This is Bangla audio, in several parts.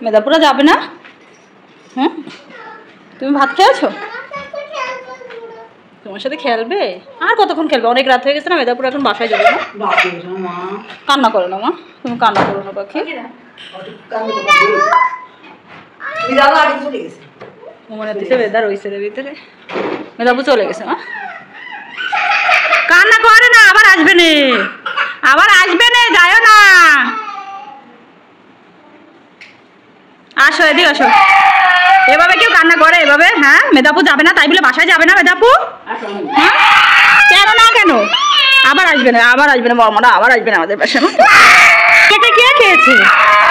মেদাপুরা যাবে না? হুম, তুমি ভাত খেয়েছো? তোমার সাথে খেলবে? আর কতক্ষণ খেলবে? অনেক রাত হয়ে গেছে না? মেদাপুর এখন বাসায় যাবে না? কান্না করো না মা, তুমি কান্না করো না পাখি। মনে হচ্ছে বেদার ওই ছেলের ভিতরে মেদাপু চলে গেছে। মা কান্না করে না, আবার আসবে না, আবার আসবে না, যাও না। আসো এদিকে আসো। এভাবে কেউ কান্না করে এভাবে? হ্যাঁ, মেদাপু যাবে না তাই বলে বাসায় যাবে না মেদাপু? হ্যাঁ, কেন না কেন? আবার আসবে না, আবার আসবে না বড়, আবার আসবে না আমাদের বাসায়। এটা কে খেয়েছে?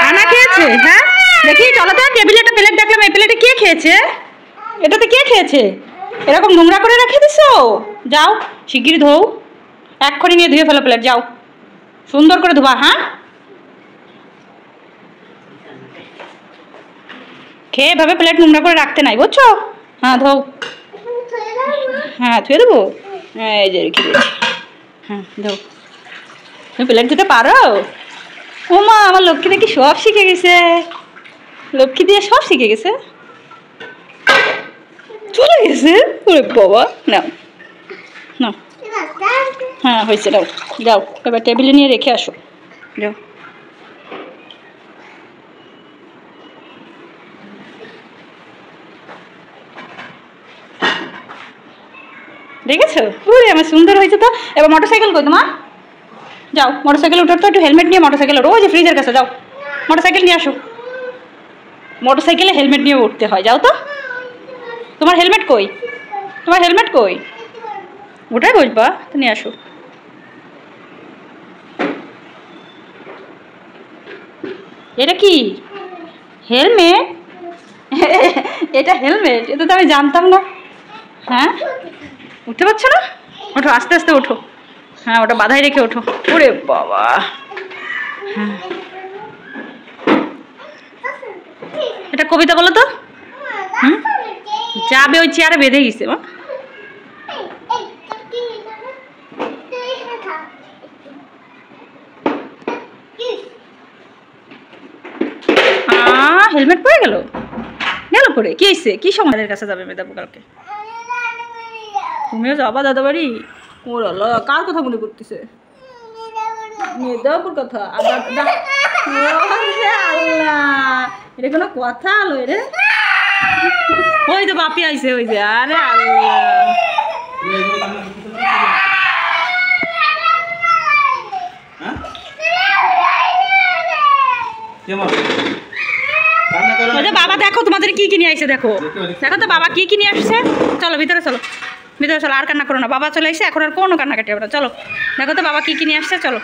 আনা খেয়েছে? হ্যাঁ দেখি চলো তো, টেবিলে একটা প্লেট দেখলাম, এই প্লেটে কে খেয়েছে? এটাতে কে খেয়েছে? এরকম নোংরা করে রেখে দিছো? যাও শিগগিরই ধোও, এক্ষুনি নিয়ে ধুয়ে ফেলো প্লেট, যাও সুন্দর করে ধোবা। হ্যাঁ, খেয়ে এভাবে প্লেট নোংরা করে রাখতে নাই, বুঝছো? হ্যাঁ ধোও। হ্যাঁ ধুয়ে দেবো, হ্যাঁ এই যে রেখে দিয়েছি। হ্যাঁ ধোও। তুমি প্লেট ধুতে পারো? ও মা, আমার লক্ষ্মী দেখি সব শিখে গেছে, লক্ষ্মী দিয়ে সব শিখে গেছে, চলে গেছে। ওরে বাবা, নাও নাও। হ্যাঁ হয়েছে, যাও যাও, এবার টেবিলে নিয়ে রেখে আসো, যাও। দেখেছো? ওরে আমার সুন্দর হয়েছে তো। এবার মোটরসাইকেল কই তোমার? যাও মোটরসাইকেল উঠার তো, একটু হেলমেট নিয়ে মোটরসাইকেল ওঠো, ওই যে ফ্রিজের কাছে যাও, মোটরসাইকেল নিয়ে আসো। মোটরসাইকেলে হেলমেট নিয়ে উঠতে হয়, যাও তো। তোমার হেলমেট কই? তোমার হেলমেট কই? ওটাই বসবা তো, নিয়ে আসো। এটা কি হেলমেট? এটা হেলমেট? এটা তো আমি জানতাম না। হ্যাঁ উঠতে পারছো না? ওঠো আস্তে আস্তে ওঠো। হ্যাঁ ওটা বাধাই রেখে ওঠো। ওরে বাবা, হ্যাঁ এটা কবিতা বলো তো। হুম, যাবে ওই চেয়ারে বেঁধে গেছে। মা হেলমেট পরে গেল, গেল পরে কি হয়েছে? কি সময়ের কাছে যাবে মেদাপু কালকে? তুমিও যাবা দাদা বাড়ি? ওর আল্লাহ, কার কথা মনে করতেছে? মেদাপুর কথা? আবার আল্লাহ, এটা কোনো কথা হলো রে? ওই তো বাপি আইছে, ওই যে। আরে আল্লাহ, বাবা দেখো তোমাদের কি কিনে আসছে, দেখো দেখো তো বাবা কি কিনে আসছে। চলো ভিতরে চলো, ভিতরে চলো, আর কান্না করো না, বাবা চলে এসে এখন আর কোনো কান্নাকাটি হবে না। চলো দেখো তো বাবা কি কিনে আসছে, চলো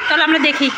চলো আমরা দেখি।